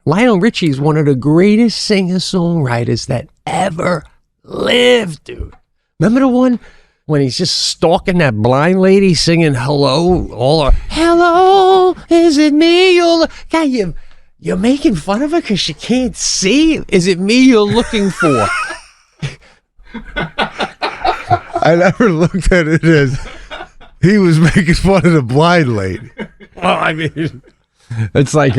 Lionel Richie is one of the greatest singer-songwriters that ever lived, dude. Remember the one when he's just stalking that blind lady singing hello? Hello, is it me? God, you're making fun of her because she can't see? Is it me you're looking for? I never looked at it as he was making fun of the blind lady. Well, I mean, it's like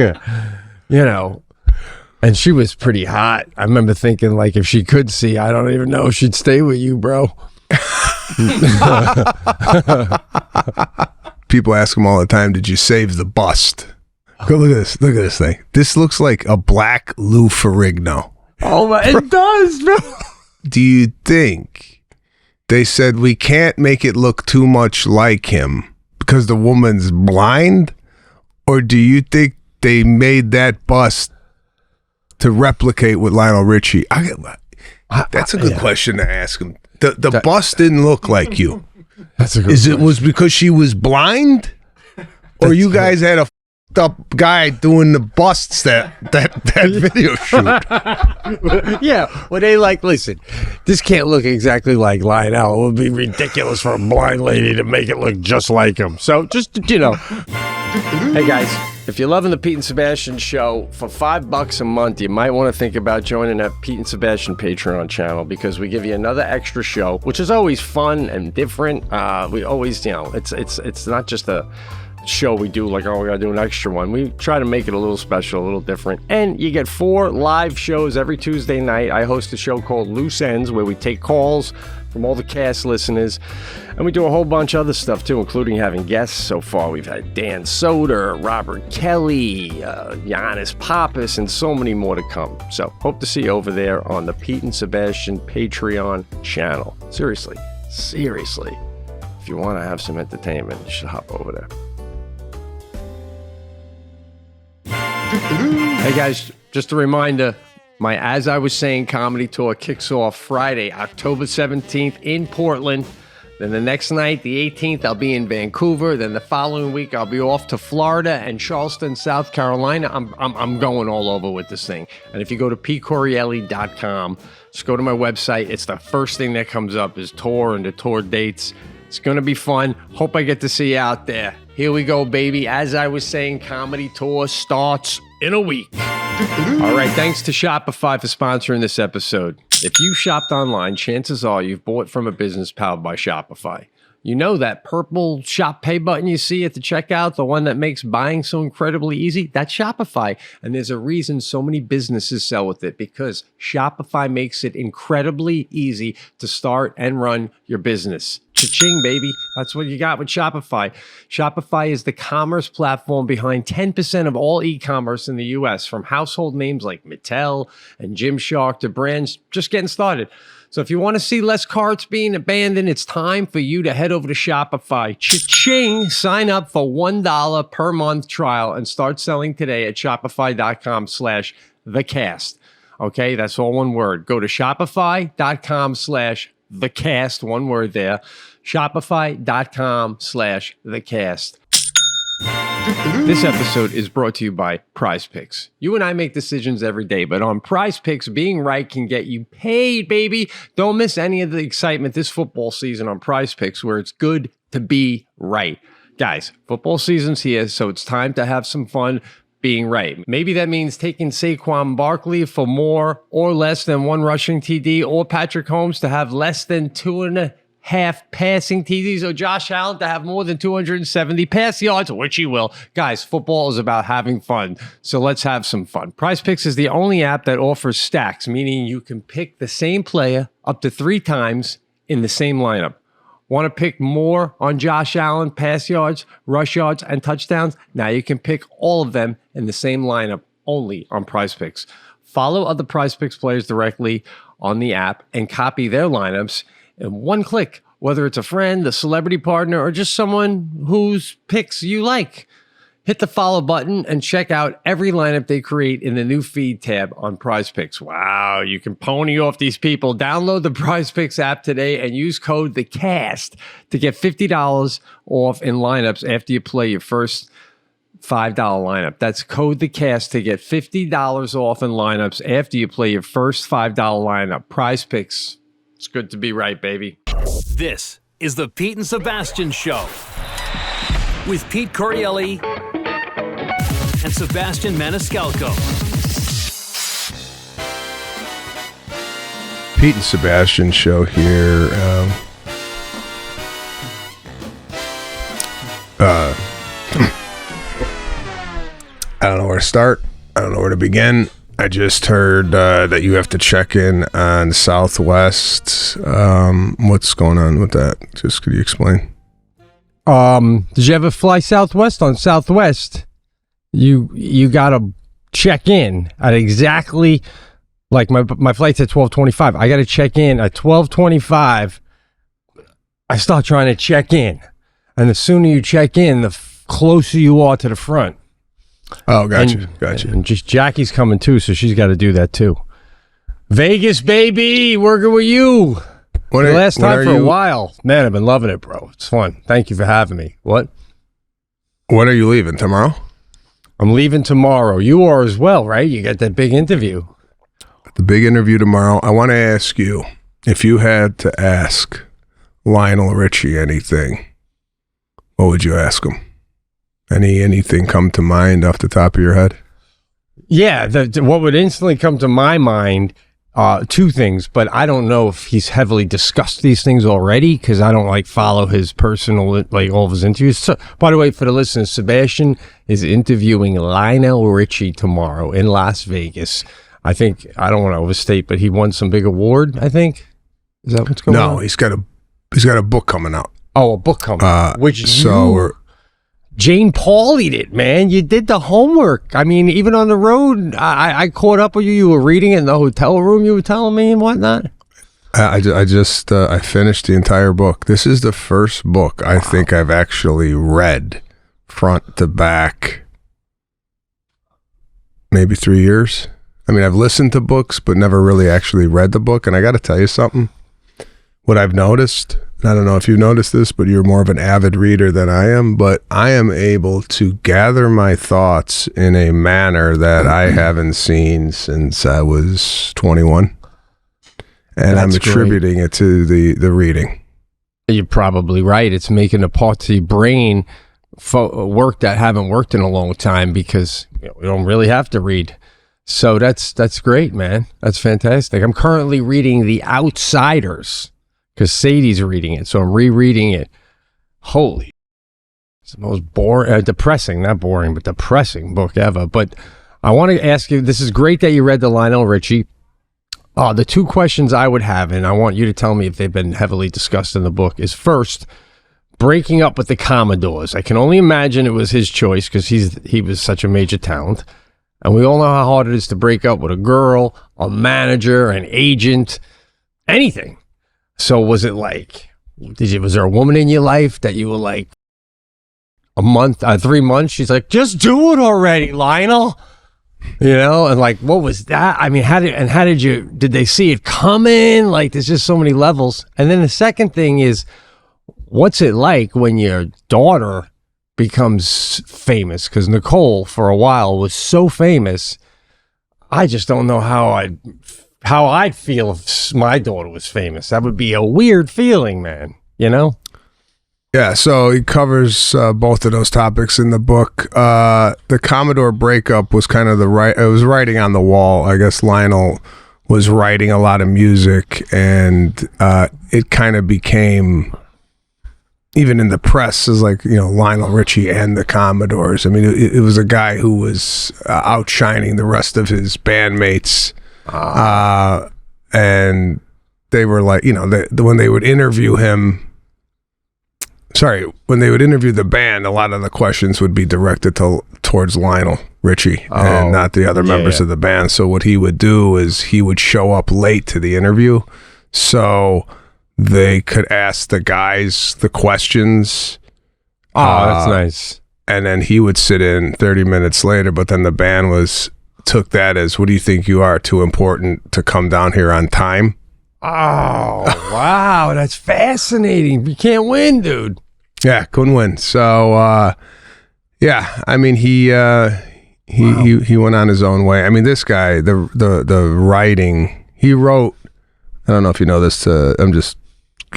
and she was pretty hot. I remember thinking, like, if she could see, I don't even know if she'd stay with you, bro. People ask him all the time, did you save the bust? Go look at this thing. This looks like a black Lou Ferrigno. Oh my, it does, bro. Do you think they said we can't make it look too much like him because the woman's blind? Or do you think they made that bust to replicate with Lionel Richie? That's a good question to ask him. The bust didn't look like you. That's a good question. It was because she was blind? Or you guys had a f***ed up guy doing the busts that video shoot? Yeah, well, they listen, this can't look exactly like Lionel. It would be ridiculous for a blind lady to make it look just like him. So just, Hey guys, if you're loving the Pete and Sebastian show, for $5 a month, you might want to think about joining that Pete and Sebastian Patreon channel, because we give you another extra show, which is always fun and different. We always, it's not just a show we do like, oh, we gotta do an extra one. We try to make it a little special, a little different. And you get 4 live shows every Tuesday night. I host a show called Loose Ends, where we take calls from all the cast listeners, and we do a whole bunch of other stuff too, including having guests. So far we've had Dan Soder, Robert Kelly, Giannis Pappas, and so many more to come. So hope to see you over there on the Pete and Sebastian Patreon channel. Seriously, if you want to have some entertainment, you should hop over there. Hey guys, just a reminder, my As I Was Saying comedy tour kicks off Friday, October 17th in Portland. Then the next night, the 18th, I'll be in Vancouver. Then the following week, I'll be off to Florida and Charleston, South Carolina. I'm going all over with this thing. And if you go to pcorreale.com, just go to my website. It's the first thing that comes up is tour and the tour dates. It's going to be fun. Hope I get to see you out there. Here we go, baby. As I Was Saying comedy tour starts in a week. All right, thanks to Shopify for sponsoring this episode. If you shopped online, chances are you've bought from a business powered by Shopify. You know that purple Shop Pay button you see at the checkout, the one that makes buying so incredibly easy? That's Shopify. And there's a reason so many businesses sell with it, because Shopify makes it incredibly easy to start and run your business. Cha-ching, baby. That's what you got with Shopify. Shopify is the commerce platform behind 10% of all e-commerce in the U.S., from household names like Mattel and Gymshark to brands just getting started. So if you want to see less carts being abandoned, it's time for you to head over to Shopify. Cha-ching! Sign up for $1 per month trial and start selling today at shopify.com/thecast. Okay, that's all one word. Go to shopify.com/thecast, one word there. Shopify.com/thecast. This episode is brought to you by Prize Picks. You and I make decisions every day, but on Prize Picks, being right can get you paid, baby. Don't miss any of the excitement this football season on Prize Picks, where it's good to be right. Guys, football season's here, so it's time to have some fun being right. Maybe that means taking Saquon Barkley for more or less than 1 rushing TD, or Patrick Mahomes to have less than 2.5 passing TDs, or Josh Allen to have more than 270 pass yards, which he will. Guys, football is about having fun, so let's have some fun. Prize Picks is the only app that offers stacks, meaning you can pick the same player up to 3 times in the same lineup. Want to pick more on Josh Allen, pass yards, rush yards, and touchdowns? Now you can pick all of them in the same lineup, only on Prize Picks. Follow other Prize Picks players directly on the app and copy their lineups in one click, whether it's a friend, a celebrity partner, or just someone whose picks you like. Hit the follow button and check out every lineup they create in the new feed tab on Prize Picks. Wow, you can pony off these people. Download the Prize Picks app today and use code THECAST to get $50 off in lineups after you play your first $5 lineup. That's code THECAST to get $50 off in lineups after you play your first $5 lineup. Prize Picks. It's good to be right, baby. This is the Pete and Sebastian Show with Pete Correale and Sebastian Maniscalco. Pete and Sebastian Show here. I don't know where to start. I don't know where to begin. I just heard that you have to check in on Southwest. What's going on with that? Just could you explain? Did you ever fly Southwest? On Southwest, you gotta check in at exactly like my flight's at 12:25. I gotta check in at 12:25. I start trying to check in, and the sooner you check in, the closer you are to the front. Oh, gotcha. And just Jackie's coming too, so she's got to do that too. Vegas, baby, working with you. Last time for a while. Man, I've been loving it, bro. It's fun. Thank you for having me. What? When are you leaving? Tomorrow? I'm leaving tomorrow. You are as well, right? You got that big interview. The big interview tomorrow. I want to ask you, if you had to ask Lionel Richie anything, what would you ask him? Anything come to mind off the top of your head? Yeah, what would instantly come to my mind, two things, but I don't know if he's heavily discussed these things already because I don't follow his personal, all of his interviews. So, by the way, for the listeners, Sebastian is interviewing Lionel Richie tomorrow in Las Vegas. I think, I don't want to overstate, but he won some big award, I think. Is that what's going on? No, he's got a book coming out. Oh, a book coming out. So Jane Paulied it, man. You did the homework. I mean, even on the road, I caught up with you. You were reading it in the hotel room. You were telling me and whatnot. I finished the entire book. This is the first book I think I've actually read front to back. Maybe 3 years. I mean, I've listened to books, but never really actually read the book. And I got to tell you something. What I've noticed, I don't know if you've noticed this, but you're more of an avid reader than I am, but I am able to gather my thoughts in a manner that I haven't seen since I was 21. And I'm attributing it to the reading. You're probably right. It's making the parts of your brain work that haven't worked in a long time because we don't really have to read. So that's great, man. That's fantastic. I'm currently reading The Outsiders because Sadie's reading it, so I'm rereading it. Holy, it's the most boring, depressing, not boring, but depressing book ever. But I want to ask you, this is great that you read the Lionel Richie. The two questions I would have, and I want you to tell me if they've been heavily discussed in the book, is first, breaking up with the Commodores. I can only imagine it was his choice because he was such a major talent. And we all know how hard it is to break up with a girl, a manager, an agent, anything. So was it was there a woman in your life that you were a month, 3 months? She's like, just do it already, Lionel. And what was that? I mean, did they see it coming? There's just so many levels. And then the second thing is, what's it like when your daughter becomes famous? Because Nicole, for a while, was so famous. I just don't know how I'd feel if my daughter was famous. That would be a weird feeling, man. Yeah, so he covers both of those topics in the book. The Commodore breakup was kind of it was writing on the wall. I guess Lionel was writing a lot of music, and it kind of became, even in the press, is Lionel Richie and the Commodores. I mean, it was a guy who was outshining the rest of his bandmates. And they were when they would interview the band, a lot of the questions would be directed towards Lionel Richie and not the other members of the band. So what he would do is he would show up late to the interview so they could ask the guys the questions. That's nice. And then he would sit in 30 minutes later, but then the band took that as, what do you think you are, too important to come down here on time? Oh, wow. That's fascinating. You can't win, dude. Yeah, couldn't win. So, Yeah, I mean he went on his own way. I mean, this guy, the writing he wrote. I don't know if you know this. I'm just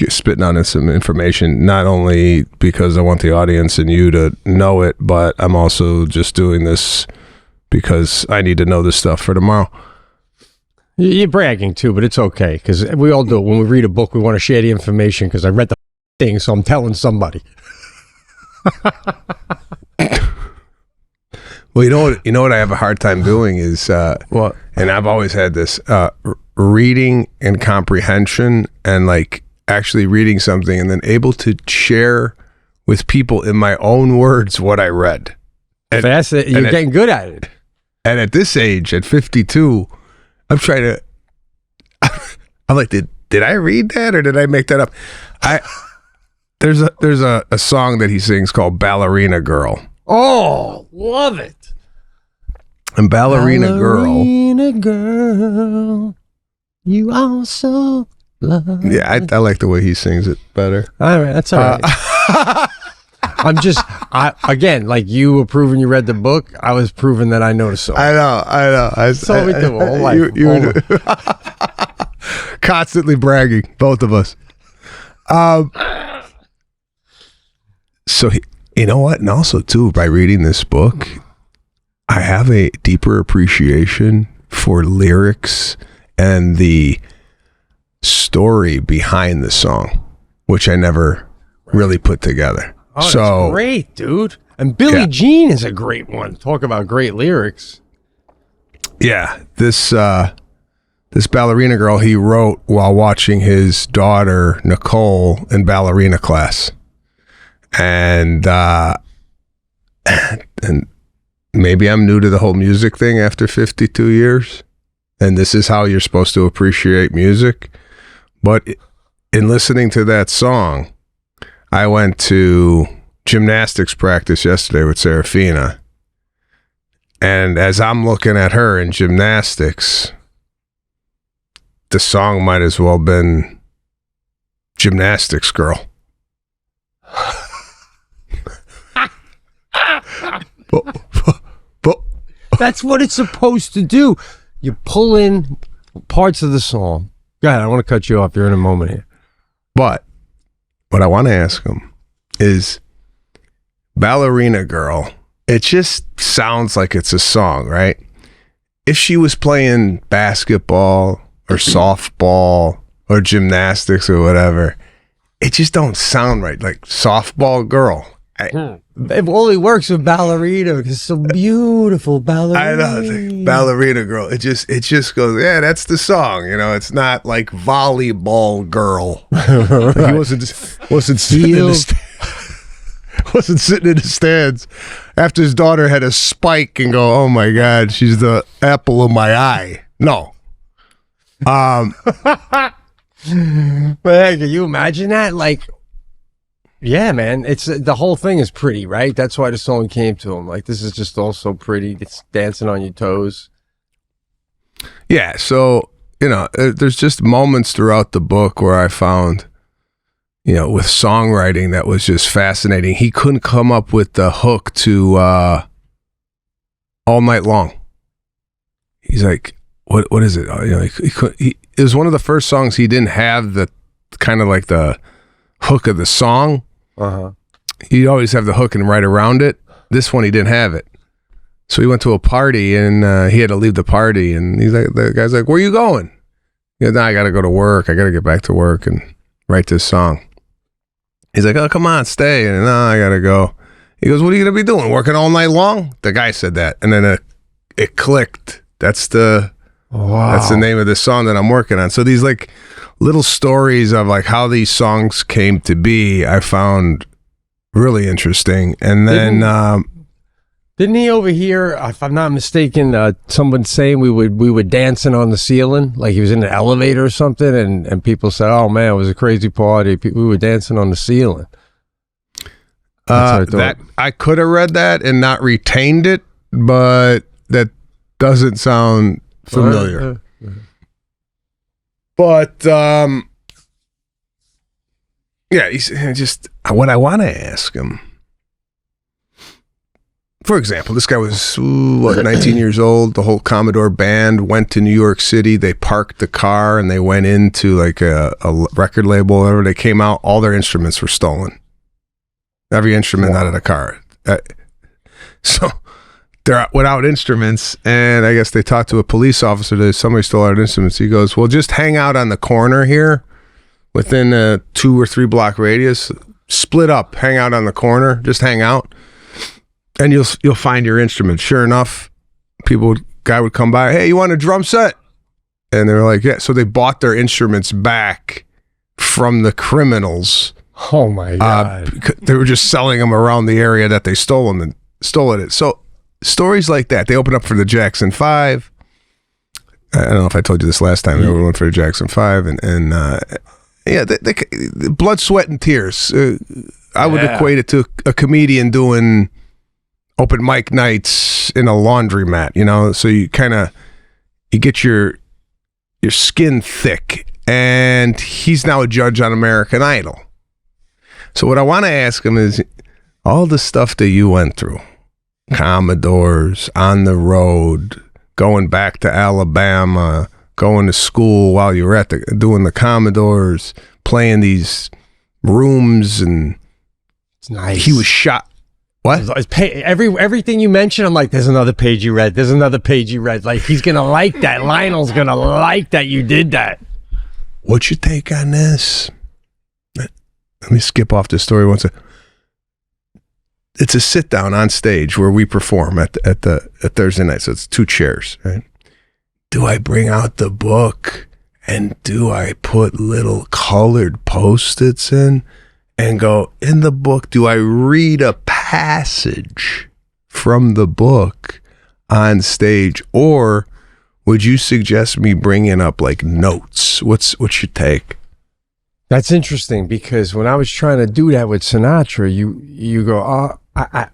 spitting on some information, not only because I want the audience and you to know it, but I'm also just doing this because I need to know this stuff for tomorrow. You're bragging too, but it's okay because we all do it. When we read a book, we want to share the information because I read the thing, so I'm telling somebody. Well, you know what I have a hard time doing is What? And I've always had this reading and comprehension, and like actually reading something and then able to share with people in my own words what I read. And, That's it. You're getting good at it. And at this age, at 52, I'm trying to. I'm like, did I read that or did I make that up? There's a song that he sings called "Ballerina Girl." Oh, love it. And Ballerina Girl, you also love. yeah, I like the way he sings it better. All right, that's all right. Again, like you were proving you read the book, I was proving that I know the song. I know. That's all we do all life. You were constantly bragging, both of us. So you know what? And also too, by reading this book, I have a deeper appreciation for lyrics and the story behind the song, which I never really put together. Oh, that's great, dude. And Billie Jean is a great one. Talk about great lyrics. Yeah, this Ballerina Girl he wrote while watching his daughter Nicole in ballerina class, and maybe I'm new to the whole music thing after 52 years, and this is how you're supposed to appreciate music. But in listening to that song, I went to gymnastics practice yesterday with Serafina. And as I'm looking at her in gymnastics, the song might as well have been Gymnastics Girl. but, That's what it's supposed to do. You pull in parts of the song. Go ahead, I want to cut you off. You're in a moment here. But what I want to ask him is Ballerina Girl. It just sounds like it's a song, right? If she was playing basketball or softball or gymnastics or whatever, it just don't sound right. Like softball girl. It only works with ballerina because it's so beautiful. Ballerina. I know, it's like Ballerina Girl. It just goes, yeah, that's the song. You know, it's not like volleyball girl. Right. He wasn't sitting in the stands after his daughter had a spike and go, oh my God, she's the apple of my eye. No. Man, can you imagine that? Like, yeah, man, it's the whole thing is pretty, right? That's why the song came to him. Like, this is just all so pretty. It's dancing on your toes. Yeah, so, you know, there's just moments throughout the book where I found, you know, with songwriting that was just fascinating. He couldn't come up with the hook to All Night Long. He's like, what is it? You know, it was one of the first songs he didn't have the kind of like the hook of the song. Uh-huh. He'd always have the hook and right around it. This one, he didn't have it. So he went to a party and he had to leave the party. And he's like, the guy's like, where you going? He goes, no, I got to go to work. I got to get back to work and write this song. He's like, oh, come on, stay. And no, I got to go. He goes, what are you going to be doing? Working all night long? The guy said that. And then it clicked. That's the name of this song that I'm working on. So these like little stories of like how these songs came to be, I found really interesting. And then didn't he overhear, if I'm not mistaken, someone saying we were dancing on the ceiling, like he was in an elevator or something, and people said, oh man, it was a crazy party. We were dancing on the ceiling. That I could have read that and not retained it, but that doesn't sound familiar. But yeah, he's just what I want to ask him for example, this guy was 19 years old. The whole Commodore band went to New York City. They parked the car and they went into like a record label or whatever. They came out, all their instruments were stolen. Every instrument out of the car. So they're without instruments, and I guess they talked to a police officer that somebody stole our instruments. He goes, well, just hang out on the corner here within a 2 or 3 block radius. Split up, hang out on the corner, just hang out. And you'll find your instrument. Sure enough, guy would come by. Hey, you want a drum set? And they were like, yeah. So they bought their instruments back from the criminals. Oh my God! They were just selling them around the area that they stole it. So stories like that. They opened up for the Jackson 5. I don't know if I told you this last time. They went for the Jackson 5, and yeah, they blood, sweat, and tears. I would equate it to a comedian doing open mic nights in a laundromat, you know, so you get your skin thick, and he's now a judge on American Idol. So what I want to ask him is all the stuff that you went through, Commodores, on the road, going back to Alabama, going to school while you were doing the Commodores, playing these rooms, and it's nice. He was shot. What? Everything you mentioned, I'm like, there's another page you read. There's another page you read. Like, he's going to like that. Lionel's going to like that you did that. What's your take on this? Let me skip off this story once. It's a sit down on stage where we perform at Thursday night. So it's 2 chairs, right? Do I bring out the book and do I put little colored Post-its in and go, in the book, do I read a passage from the book on stage, or would you suggest me bringing up like notes? What's your take? That's interesting, because when I was trying to do that with Sinatra, you go, oh, I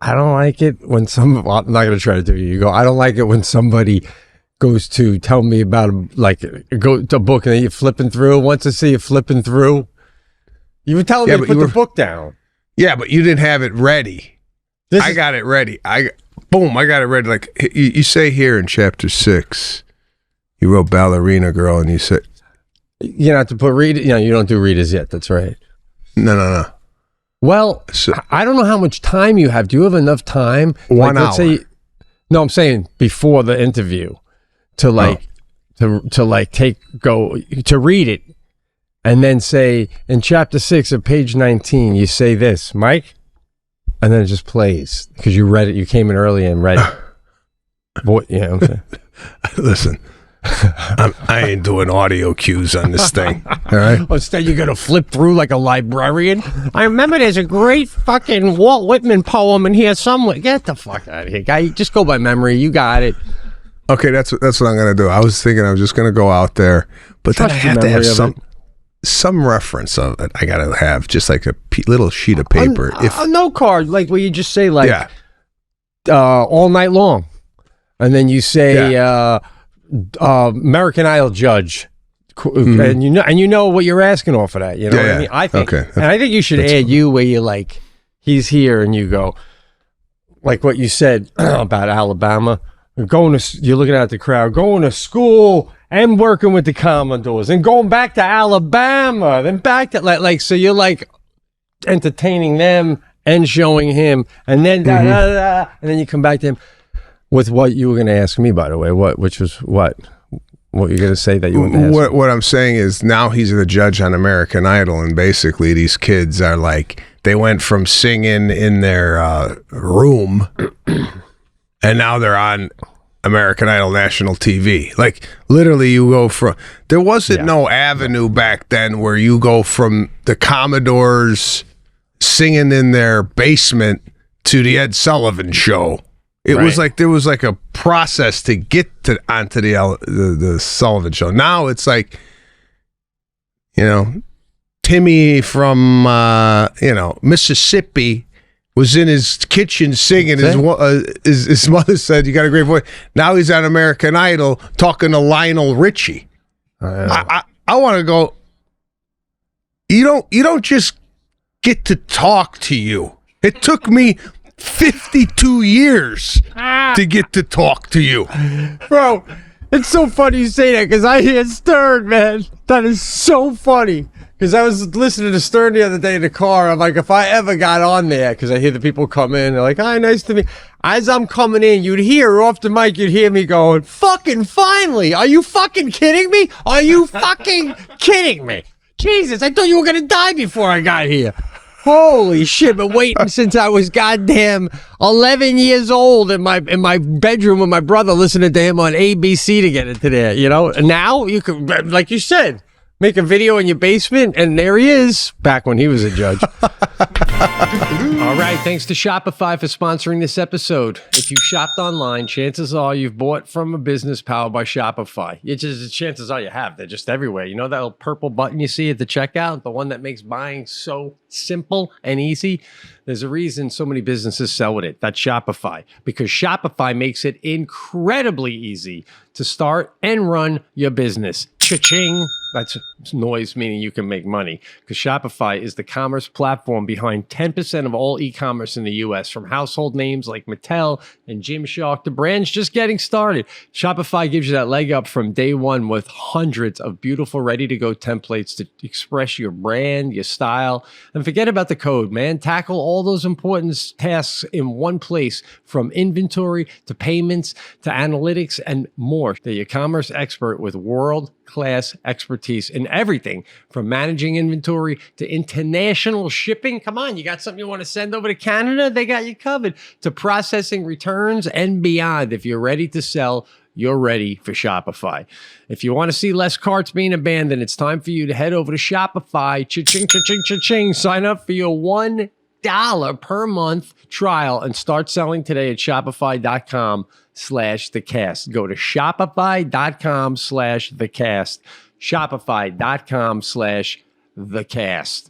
don't like it when I'm not going to try to do it. You go, I don't like it when somebody goes to tell me about go to a book and then you're flipping through. Once I see you flipping through, you were telling me to put the book down. Yeah, but you didn't have it ready. I got it ready. I got it ready. Like you say here in chapter 6, you wrote Ballerina Girl, and you said, you know, to put read. You know, you don't do readers yet. That's right. No. Well, so, I don't know how much time you have. Do you have enough time? 1 hour. Let's say, no, I'm saying before the interview to to read it, and then say in chapter 6 of page 19, you say this, Mike, and then it just plays because you read it. You came in early and read it. Boy, yeah. Okay. Listen. I ain't doing audio cues on this thing. All right. Instead, you're gonna flip through like a librarian. I remember there's a great fucking Walt Whitman poem in here somewhere. Get the fuck out of here, guy. Just go by memory. You got it. Okay, that's what I'm gonna do. I was thinking I was just gonna go out there, but then I have to have some reference of it. I gotta have just like a little sheet of paper. A note card, like where you just say like, all night long, and then you say. American Idol judge, and you know what you're asking off of that. You know what I mean? I think, and I think you should add you where you're like, he's here, and you go, like what you said about Alabama, you're looking at the crowd, going to school and working with the Commodores, and going back to Alabama, then back to like so you're like entertaining them and showing him, and then and then you come back to him. With what you were going to ask me, by the way, what you're going to say that you were going to ask me? What I'm saying is now he's the judge on American Idol, and basically these kids are like, they went from singing in their room, and now they're on American Idol national TV. Like literally, you go from there wasn't no avenue back then where you go from the Commodores singing in their basement to the Ed Sullivan Show. It was like there was like a process to get onto the Sullivan Show. Now it's like, you know, Timmy from Mississippi was in his kitchen singing. His mother said, "You got a great voice." Now he's on American Idol talking to Lionel Richie. I want to go. You don't just get to talk to you. It took me 52 years to get to talk to you. Bro, it's so funny you say that because I hear Stern, man. That is so funny. Because I was listening to Stern the other day in the car. I'm like, if I ever got on there, because I hear the people come in, they're like, hi, nice to meet. As I'm coming in, you'd hear off the mic, you'd hear me going, fucking finally. Are you fucking kidding me? Are you fucking kidding me? Jesus, I thought you were going to die before I got here. Holy shit, been waiting since I was goddamn 11 years old in my bedroom with my brother listening to him on ABC to get into there, you know? And now you can, like you said, make a video in your basement, and there he is, back when he was a judge. All right, thanks to Shopify for sponsoring this episode. If you've shopped online, chances are you've bought from a business powered by Shopify. Chances are you have. They're just everywhere. You know that little purple button you see at the checkout? The one that makes buying so simple and easy? There's a reason so many businesses sell with it. That's Shopify. Because Shopify makes it incredibly easy to start and run your business. Cha-ching. That's noise, meaning you can make money. Because Shopify is the commerce platform behind 10% of all e-commerce in the U.S., from household names like Mattel and Gymshark to brands just getting started. Shopify gives you that leg up from day one with hundreds of beautiful, ready-to-go templates to express your brand, your style. And forget about the code, man. Tackle all those important tasks in one place, from inventory to payments to analytics and more. They're your commerce expert with world-class expertise in everything from managing inventory to international shipping. Come on, you got something you want to send over to Canada? They got you covered. To processing returns and beyond. If you're ready to sell, you're ready for Shopify. If you want to see less carts being abandoned, it's time for you to head over to Shopify. Cha-ching, cha-ching, cha-ching. Sign up for your $1 per month trial and start selling today at shopify.com/thecast. Go to shopify.com/thecast. Shopify.com/thecast.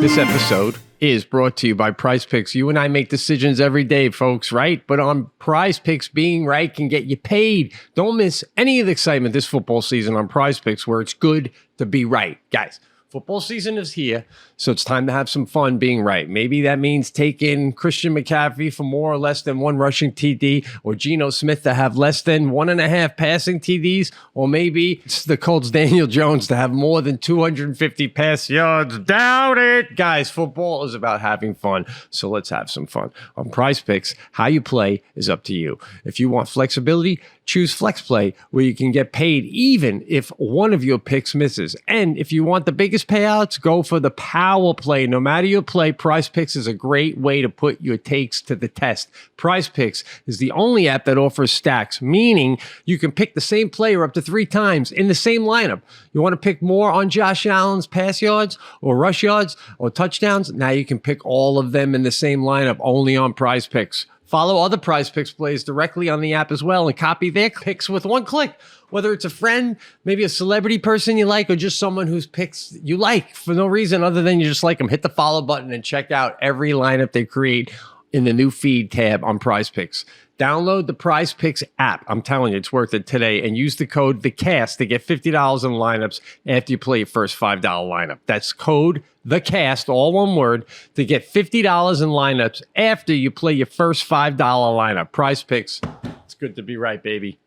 This episode is brought to you by Prize Picks. You and I make decisions every day, folks, right? But on Prize Picks, being right can get you paid. Don't miss any of the excitement this football season on Prize Picks, where it's good to be right. Guys, football season is here, so it's time to have some fun being right. Maybe that means taking Christian McCaffrey for more or less than one rushing TD, or Geno Smith to have less than 1.5 passing TDs, or maybe it's the Colts' Daniel Jones to have more than 250 pass yards. Doubt it. Guys, football is about having fun, so let's have some fun. On Prize Picks, how you play is up to you. If you want flexibility, choose Flex Play, where you can get paid even if one of your picks misses. And if you want the biggest payouts, go for the power play. No matter your play, Prize Picks is a great way to put your takes to the test. Prize Picks is the only app that offers stacks, meaning you can pick the same player up to 3 times in the same lineup. You want to pick more on Josh Allen's pass yards or rush yards or touchdowns? Now you can pick all of them in the same lineup, only on Prize Picks. Follow other Prize Picks plays directly on the app as well and copy their picks with one click. Whether it's a friend, maybe a celebrity person you like, or just someone whose picks you like for no reason other than you just like them, hit the follow button and check out every lineup they create in the new feed tab on Prize Picks. Download the Prize Picks app. I'm telling you, it's worth it today. And use the code THECAST to get $50 in lineups after you play your first $5 lineup. That's code THECAST, all one word, to get $50 in lineups after you play your first $5 lineup. Prize Picks. It's good to be right, baby.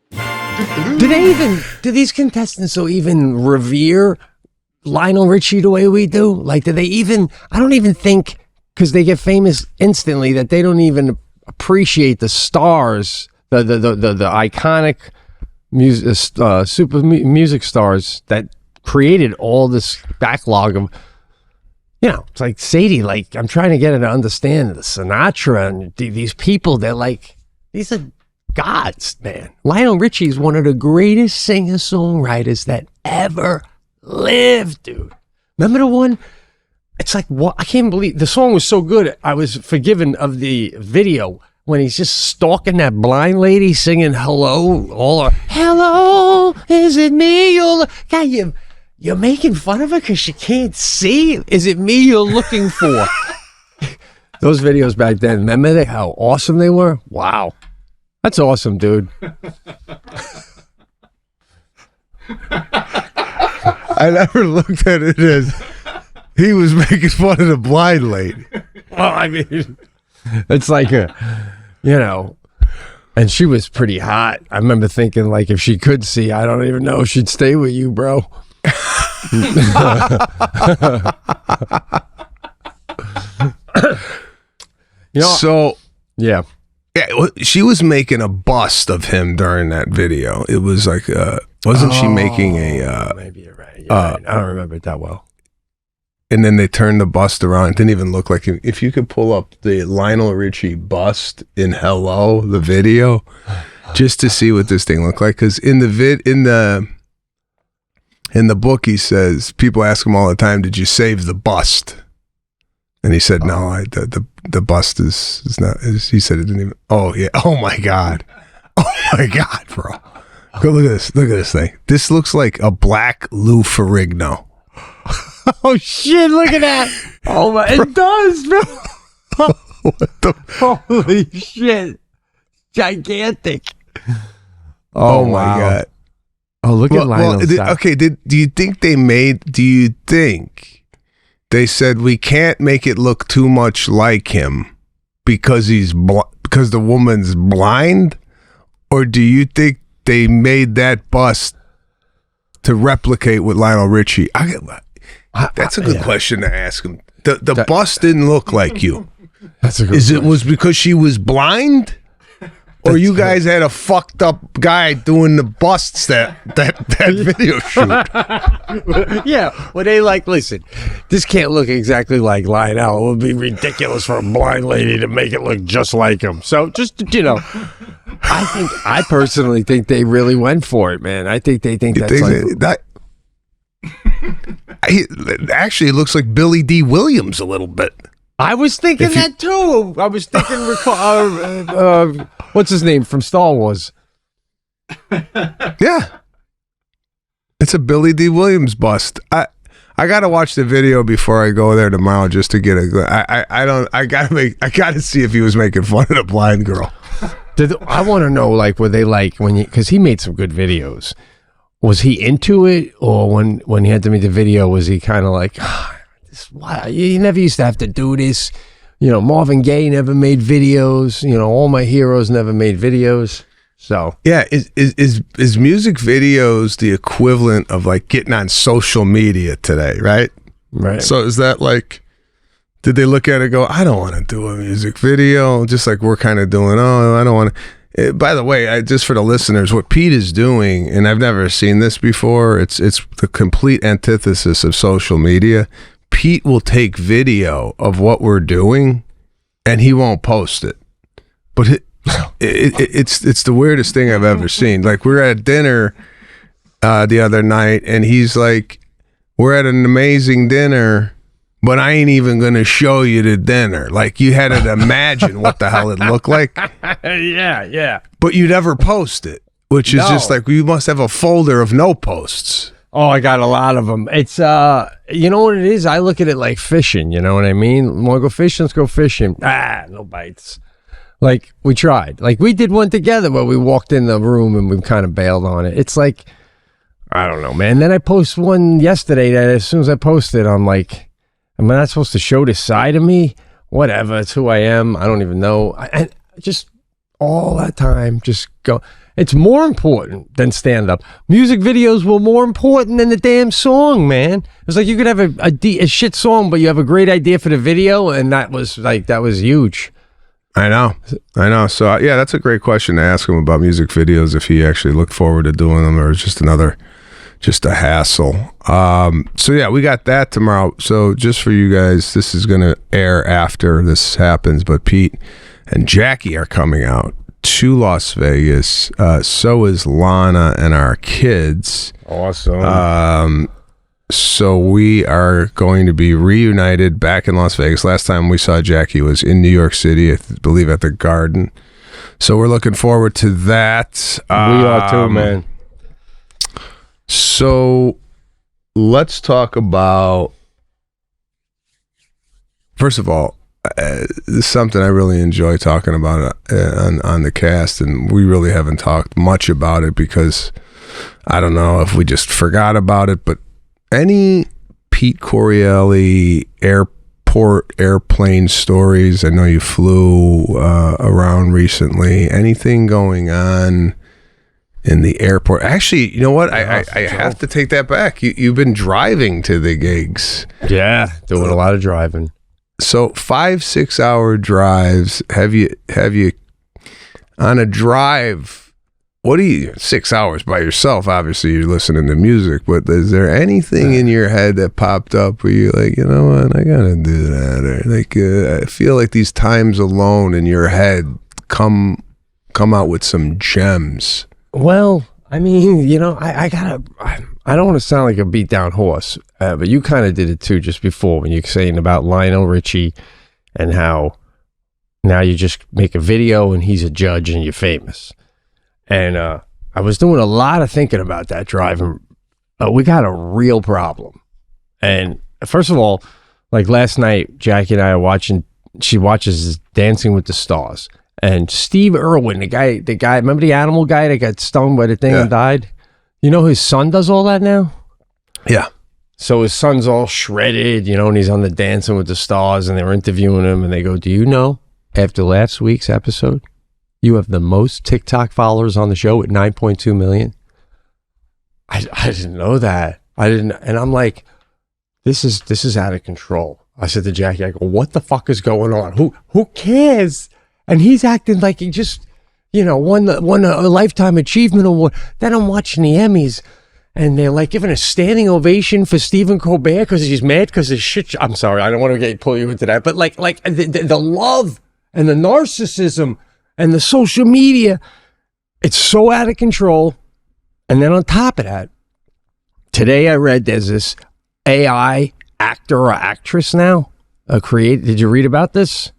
Do these contestants even revere Lionel Richie the way we do? Like, do they even, I don't even think, because they get famous instantly, that they don't even appreciate the stars, the iconic super music stars that created all this backlog of, you know, it's like Sadie, like, I'm trying to get her to understand the Sinatra and these people, they're like, these are gods, man. Lionel Richie is one of the greatest singer-songwriters that ever lived, dude. Remember the one? It's like, what? I can't believe the song was so good. I was forgiven of the video when he's just stalking that blind lady singing hello, hello, is it me? God, you're making fun of her because she can't see. Is it me you're looking for? Those videos back then, remember how awesome they were? Wow. That's awesome, dude. I never looked at it as he was making fun of the blind lady. Well, I mean, It's like and she was pretty hot. I remember thinking, like, if she could see, I don't even know if she'd stay with you, bro. So yeah, she was making a bust of him during that video. It was like, wasn't she making a? Maybe you're right. I don't remember it that well. And then they turned the bust around. It didn't even look like him. If you could pull up the Lionel Richie bust in Hello, the video, just to see what this thing looked like, because in the book he says, people ask him all the time, "Did you save the bust?" And he said, "No, the bust is not." He said it didn't even. Oh yeah. Oh my god, bro. Go look at this. Look at this thing. This looks like a black Lou Ferrigno. Oh shit! Look at that. Oh my! It does, bro. What the? Holy shit! Gigantic. Oh my god. Oh, look at Lionel. Okay. Do you think they said we can't make it look too much like him because because the woman's blind, or do you think they made that bust to replicate with Lionel Richie? That's a good question to ask him. The bust didn't look like you. That's a good question. It was because she was blind? Or you guys had a fucked up guy doing the busts that video shoot? Yeah. Well, they listen, this can't look exactly like Lionel. It would be ridiculous for a blind lady to make it look just like him. So just, I personally think they really went for it, man. I think they think that's actually, it looks like Billy D. Williams a little bit. I was thinking that too. I was thinking, what's his name from Star Wars? Yeah, it's a Billy D. Williams bust. I gotta watch the video before I go there tomorrow just to get a. I gotta see if he was making fun of the blind girl. I want to know, were they because he made some good videos. Was he into it, or when he had to make the video, was he kind of like, why you never used to have to do this? Marvin Gaye never made videos. All my heroes never made videos. So yeah, is music videos the equivalent of getting on social media today, right? Right. So is that did they look at it and go, I don't want to do a music video, just like we're kind of doing? Oh, I don't want to. By the way, just for the listeners, what Pete is doing, and I've never seen this before, it's the complete antithesis of social media. Pete will take video of what we're doing, and he won't post it. But it's the weirdest thing I've ever seen. We were at dinner the other night, and he's like, "We're at an amazing dinner, but I ain't even going to show you the dinner." You had to imagine what the hell it looked like. Yeah. But you never post it, which is just you must have a folder of no posts. Oh, I got a lot of them. It's, you know what it is? I look at it like fishing, you know what I mean? Want to go fishing? Let's go fishing. No bites. We tried. We did one together where we walked in the room and we kind of bailed on it. It's I don't know, man. Then I post one yesterday that as soon as I posted, I'm like, am I not supposed to show this side of me? Whatever. It's who I am. I don't even know. I just all that time, just go. It's more important than stand-up. Music videos were more important than the damn song, man. It's you could have a shit song, but you have a great idea for the video, and that was huge. I know. So, yeah, that's a great question to ask him about music videos, if he actually looked forward to doing them, or just a hassle. So, yeah, we got that tomorrow. So, just for you guys, this is going to air after this happens, but Pete and Jackie are coming out to Las Vegas. So is Lana and our kids. Awesome. So we are going to be reunited back in Las Vegas. Last time we saw Jackie was in New York City, I believe at the Garden. So we're looking forward to that. We are too, man. So let's talk about, first of all, this is something I really enjoy talking about on the cast, and we really haven't talked much about it because I don't know if we just forgot about it, but any Pete Correale airport airplane stories? I know you flew around recently. Anything going on in the airport? Actually, you know what? I have to take that back. You've been driving to the gigs. Yeah, doing a lot of driving. So 5-6 hour drives. Have you on a drive? What do you 6 hours by yourself? Obviously, you're listening to music, but is there anything in your head that popped up where you're like, you know what, I gotta do that, or like I feel like these times alone in your head come out with some gems? Well, I mean, you know, I don't want to sound like a beat down horse, but you kind of did it too just before when you're saying about Lionel Richie and how now you just make a video and he's a judge and you're famous. And I was doing a lot of thinking about that driving. We got a real problem. And first of all, like last night, Jackie and I are watching, she watches Dancing with the Stars. And Steve Irwin, the guy, remember the animal guy that got stung by the thing and died? You know, his son does all that now? Yeah. So his son's all shredded, you know, and he's on the Dancing with the Stars, and they were interviewing him, and they go, do you know, after last week's episode, you have the most TikTok followers on the show at 9.2 million? I didn't know that. And I'm like, this is out of control. I said to Jackie, I go, what the fuck is going on? Who cares? And he's acting like he just, you know, won a Lifetime Achievement Award. Then I'm watching the Emmys, and they're like giving a standing ovation for Stephen Colbert because he's mad because his shit. I'm sorry, I don't want to pull you into that, but like the love and the narcissism and the social media, it's so out of control. And then on top of that, today I read there's this AI actor or actress now. Did you read about this?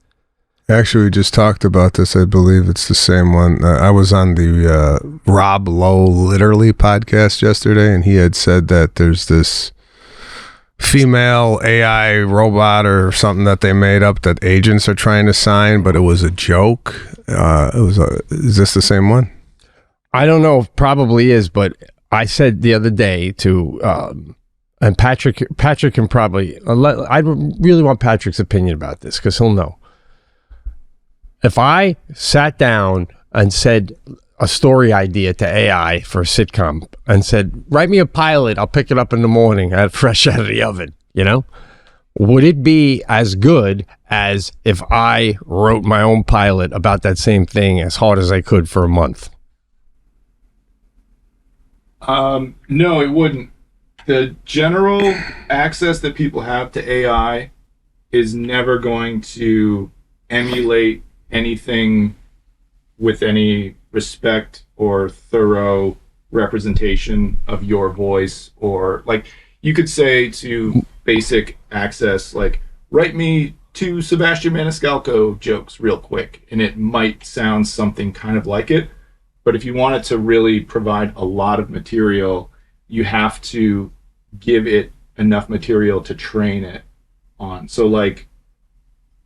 Actually, we just talked about this. I believe it's the same one. I was on the Rob Lowe Literally podcast yesterday, and he had said that there's this female AI robot or something that they made up that agents are trying to sign, but it was a joke. Is this the same one? I don't know. Probably is, but I said the other day to, and Patrick can probably, I really want Patrick's opinion about this because he'll know. If I sat down and said a story idea to AI for a sitcom and said, write me a pilot, I'll pick it up in the morning, fresh out of the oven, you know? Would it be as good as if I wrote my own pilot about that same thing as hard as I could for a month? No, it wouldn't. The general access that people have to AI is never going to emulate anything with any respect or thorough representation of your voice. Or like you could say to basic access, like, write me 2 Sebastian Maniscalco jokes real quick, and it might sound something kind of like it. But if you want it to really provide a lot of material, you have to give it enough material to train it on. So like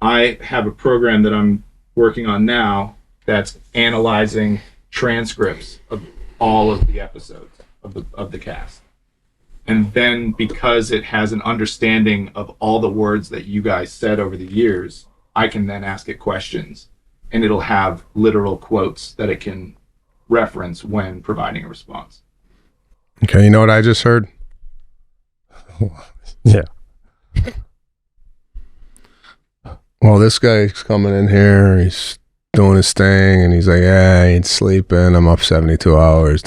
I have a program that I'm working on now that's analyzing transcripts of all of the episodes of the cast. And then because it has an understanding of all the words that you guys said over the years, I can then ask it questions, and it'll have literal quotes that it can reference when providing a response. Okay, you know what I just heard? Yeah. Well, this guy's coming in here, he's doing his thing, and he's like, yeah, I ain't sleeping, I'm up 72 hours.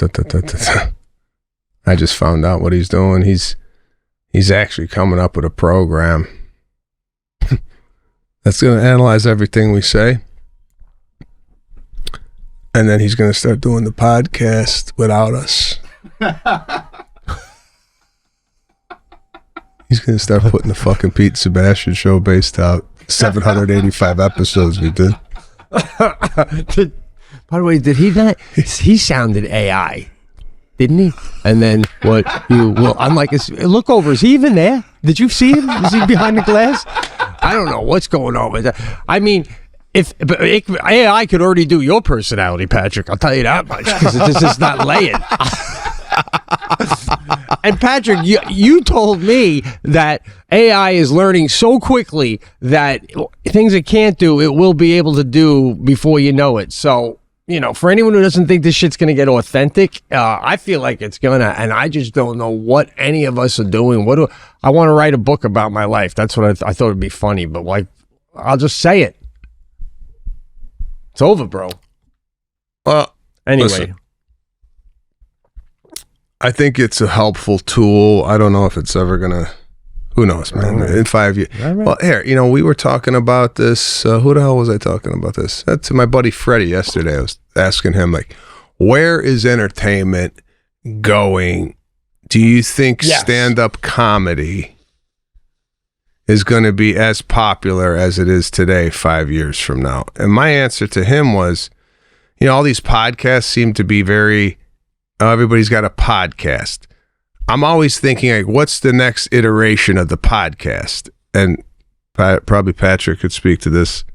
I just found out what he's doing. He's actually coming up with a program that's going to analyze everything we say. And then he's going to start doing the podcast without us. He's going to start putting the fucking Pete and Sebastian show based out 785 episodes we did. By the way, did he not? He sounded AI, didn't he? And then what you will, I'm like, look over, is he even there? Did you see him? Is he behind the glass? I don't know what's going on with that. I mean, if AI could already do your personality, Patrick, I'll tell you that much, because this is not laying. And Patrick, you told me that AI is learning so quickly that things it can't do, it will be able to do before you know it. So, for anyone who doesn't think this shit's going to get authentic, I feel like it's going to, and I just don't know what any of us are doing. I want to write a book about my life. That's what I thought would be funny, but I'll just say it. It's over, bro. Well, anyway. Listen, I think it's a helpful tool. I don't know if it's ever going to, who knows, man, in 5 years. Right. Well, here, we were talking about this. Who the hell was I talking about this? To my buddy Freddie yesterday. I was asking him, where is entertainment going? Do you think stand-up comedy is going to be as popular as it is today 5 years from now? And my answer to him was, all these podcasts seem to be very, everybody's got a podcast. I'm always thinking, what's the next iteration of the podcast? And probably Patrick could speak to this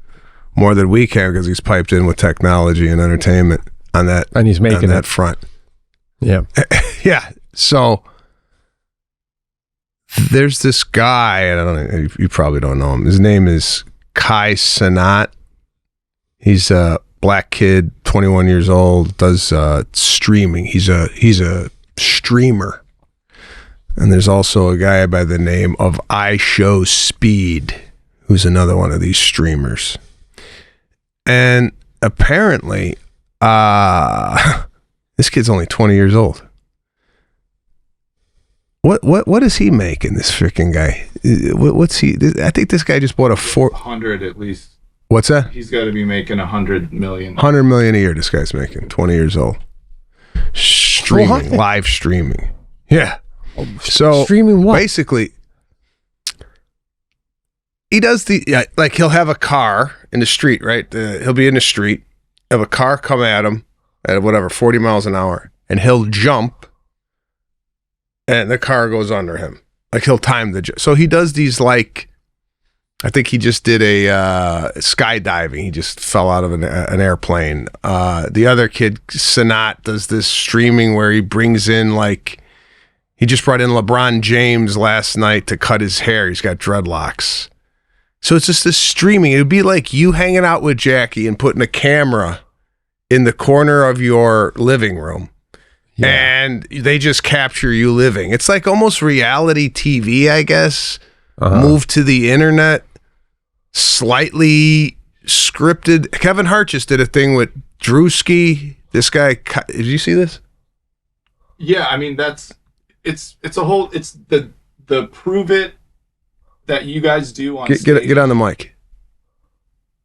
more than we can because he's piped in with technology and entertainment on that. And he's making that front. Yeah. Yeah. So there's this guy, I don't know, you probably don't know him. His name is Kai Cenat. He's a black kid, 21 years old, does streaming. He's a streamer. And there's also a guy by the name of iShowSpeed, who's another one of these streamers. And apparently, this kid's only 20 years old. What is he making, this freaking guy? What's he? I think this guy just bought a 400 at least. What's that? He's got to be making 100 million. 100 million a year this guy's making, 20 years old. Streaming, live streaming. Yeah. So streaming what? Basically, he does he'll have a car in the street, right? He'll be in the street, have a car come at him at 40 miles an hour, and he'll jump, and the car goes under him. He'll time the jump. So he does these I think he just did a skydiving. He just fell out of an airplane. The other kid, Sanat, does this streaming where he brings in he just brought in LeBron James last night to cut his hair. He's got dreadlocks. So it's just this streaming. It would be like you hanging out with Jackie and putting a camera in the corner of your living room. Yeah. And they just capture you living. It's like almost reality TV, I guess. Moved to the internet, slightly scripted. Kevin Hart just did a thing with Drewski. This guy, did you see this? Yeah, I mean it's the prove it that you guys do on stage. Get on the mic.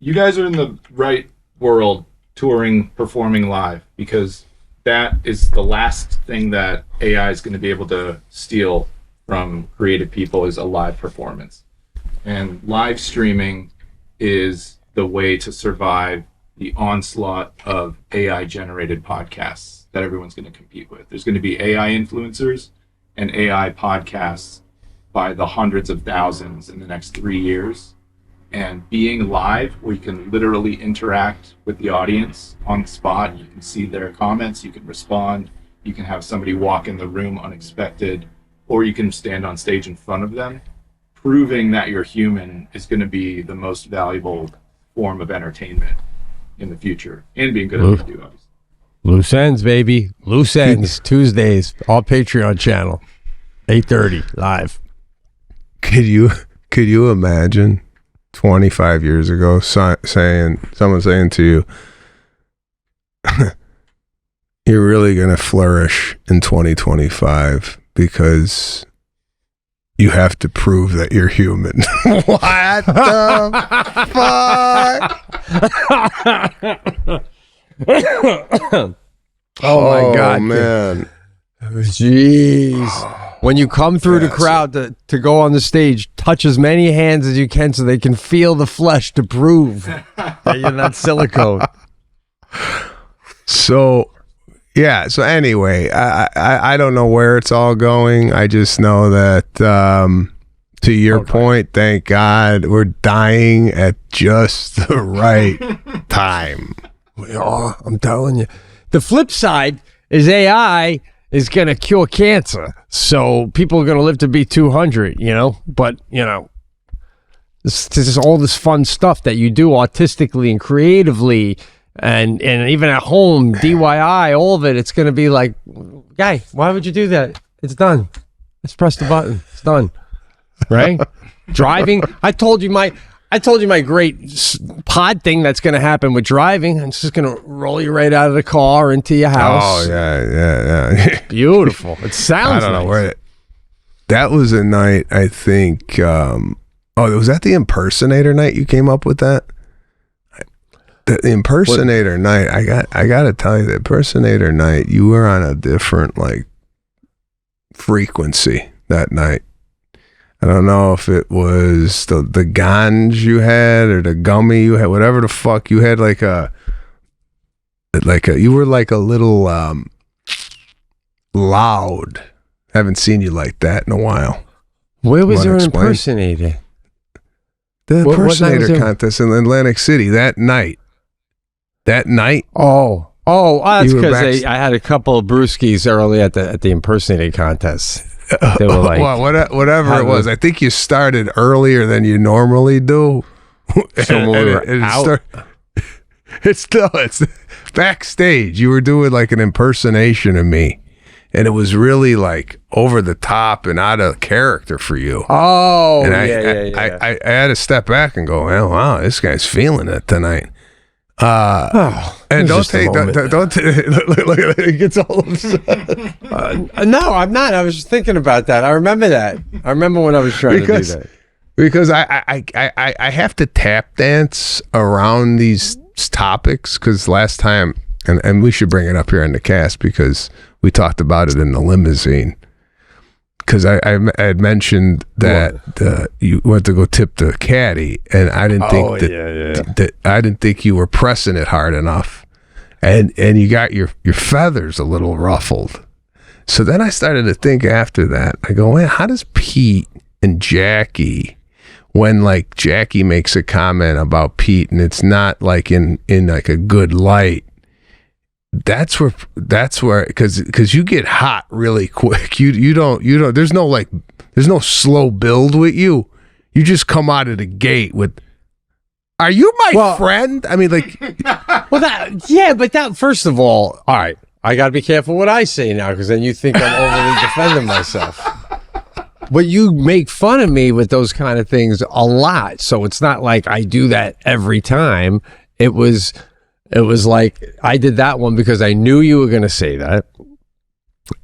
You guys are in the right world, touring, performing live, because that is the last thing that AI is going to be able to steal from creative people, is a live performance. And live streaming is the way to survive the onslaught of AI generated podcasts that everyone's going to compete with. There's going to be AI influencers and AI podcasts by the hundreds of thousands in the next 3 years. And being live, where you can literally interact with the audience on the spot, you can see their comments, you can respond, you can have somebody walk in the room unexpected, or you can stand on stage in front of them. Proving that you're human is going to be the most valuable form of entertainment in the future, and being good at what you do, obviously. Loose ends, baby. Loose ends. Tuesdays, all Patreon channel, 8:30 live. Could you imagine 25 years ago someone saying to you, you're really going to flourish in 2025 because you have to prove that you're human. What the fuck? Oh my God, man. Jeez. When you come through the crowd to go on the stage, touch as many hands as you can so they can feel the flesh to prove that you're not silicone. So anyway, I don't know where it's all going. I just know that to your point, thank God we're dying at just the right time. I'm telling you. The flip side is AI is going to cure cancer. So people are going to live to be 200, But, this is all this fun stuff that you do artistically and creatively and even at home, DIY, all of it. It's going to be like, guy, why would you do that? It's done. Just press the button. It's done. Right? Driving. I told you my great pod thing that's going to happen with driving. It's just going to roll you right out of the car into your house. Oh, yeah. Beautiful. It sounds I don't nice. know where that was a night, I think. Was that the impersonator night you came up with that? The impersonator night, I got to tell you, the impersonator night, you were on a different, frequency that night. I don't know if it was the ganj you had or the gummy you had, whatever the fuck you had, you were like a little loud. Haven't seen you like that in a while. Where was your impersonator? The impersonator contest in Atlantic City that night. Oh, that's because I had a couple of brewskis early at the impersonating contest. They were like, well, whatever it was. I think you started earlier than you normally do. It's backstage. You were doing like an impersonation of me, and it was really like over the top and out of character for you. Oh, and yeah. I had to step back and go, well, wow, this guy's feeling it tonight. And don't look, he gets all upset. No, I'm not. I was just thinking about that. I remember that. I remember when I was trying to do that. Because I have to tap dance around these topics because last time, and we should bring it up here in the cast because we talked about it in the limousine. Because I had mentioned that you went to go tip the caddy, and I didn't think that I didn't think you were pressing it hard enough, and you got your feathers a little ruffled. So then I started to think after that. I go, man, how does Pete and Jackie, when like Jackie makes a comment about Pete, and it's not like in like a good light. That's where because you get hot really quick. You don't there's no slow build with you. You just come out of the gate with, are you my friend? I mean, like, but that first of all right, I got to be careful what I say now because then you think I'm overly defending myself. But you make fun of me with those kind of things a lot, so it's not like I do that every time. It was like I did that one because I knew you were going to say that.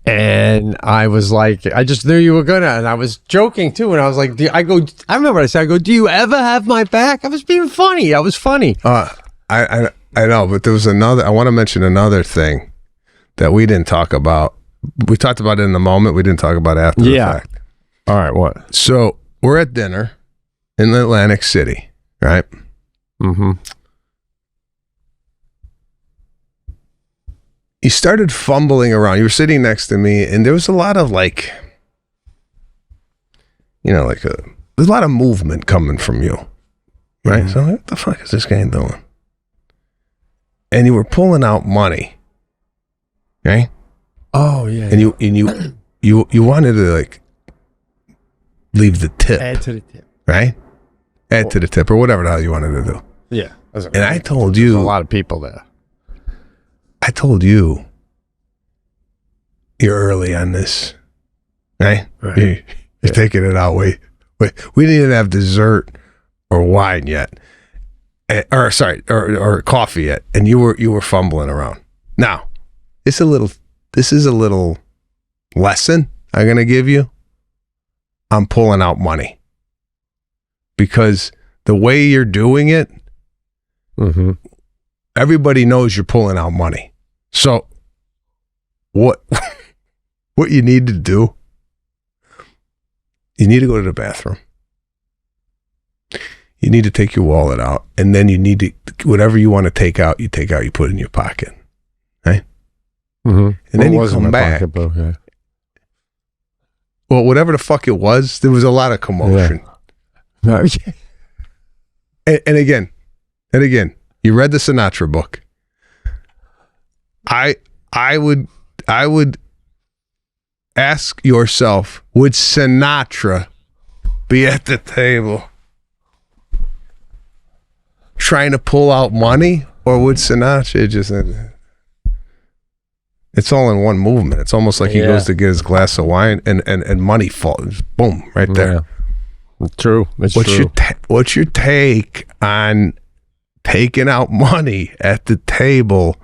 And I was like, I just knew you were going to. And I was joking too. And I was like, I remember what I said. Do you ever have my back? I was being funny. I was funny. I know, but there was I want to mention another thing that we didn't talk about. We talked about it in the moment. We didn't talk about it after the fact. All right. What? So we're at dinner in Atlantic City, right? Mm-hmm. You started fumbling around. You were sitting next to me, and there was a lot of there's a lot of movement coming from you, right? Mm-hmm. So what the fuck is this guy doing? And you were pulling out money, right? Oh yeah. And you wanted to leave the tip, add to the tip, right? Add to the tip or whatever the hell you wanted to do. Yeah. And I told you, there's a lot of people there. I told you, you're early on this, right? You're taking it out. Wait, we didn't even have dessert or wine yet, or coffee yet, and you were fumbling around. Now, this is a little lesson I'm gonna give you. I'm pulling out money because the way you're doing it, everybody knows you're pulling out money. So what you need to do, you need to go to the bathroom. You need to take your wallet out, and then you need to, whatever you want to take out, you put in your pocket. Right? Mm-hmm. And then you come back. Okay. Well, whatever the fuck it was, there was a lot of commotion. Yeah. And again, you read the Sinatra book. I would ask yourself, would Sinatra be at the table trying to pull out money, or would Sinatra just... It's all in one movement. It's almost like he goes to get his glass of wine and money falls. Boom, right there. Yeah. True. It's true. What's your take on taking out money at the table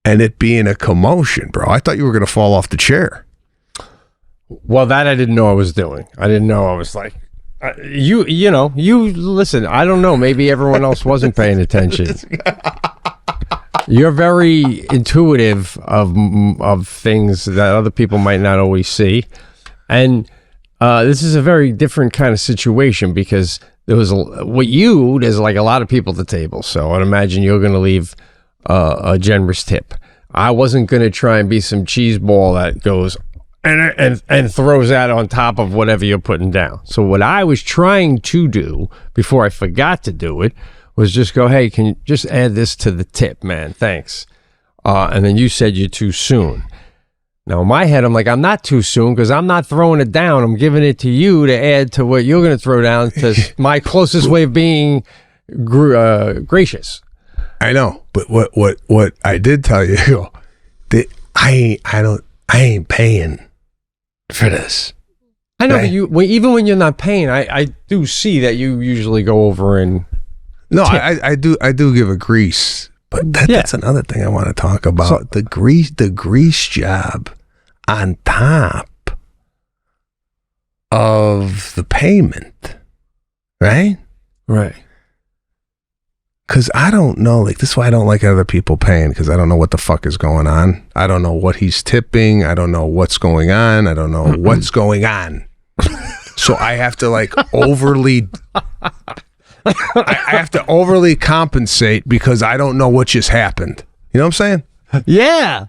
and it being a commotion, bro? I thought you were going to fall off the chair. Well, that I didn't know I was doing. I didn't know I was like, you listen, I don't know. Maybe everyone else wasn't paying attention. You're very intuitive of things that other people might not always see. And this is a very different kind of situation because there's like a lot of people at the table. So I'd imagine you're going to leave a generous tip. I wasn't going to try and be some cheese ball that goes and throws that on top of whatever you're putting down. So what I was trying to do before I forgot to do it was just go, hey, can you just add this to the tip, man? Thanks. And then you said you're too soon. Now, in my head, I'm like, I'm not too soon because I'm not throwing it down. I'm giving it to you to add to what you're going to throw down to my closest way of being gracious. I know, but what I did tell you, that I ain't paying for this. I know, but even when you're not paying, I do see that you usually go over and no, I do give a grease, but that's another thing I want to talk about. So, the grease job on top of the payment, right? Right. Because I don't know, like, this is why I don't like other people paying, because I don't know what the fuck is going on. I don't know what he's tipping. I don't know what's going on. I don't know what's going on. So I have to, like, overly... I have to overly compensate because I don't know what just happened. You know what I'm saying? Yeah.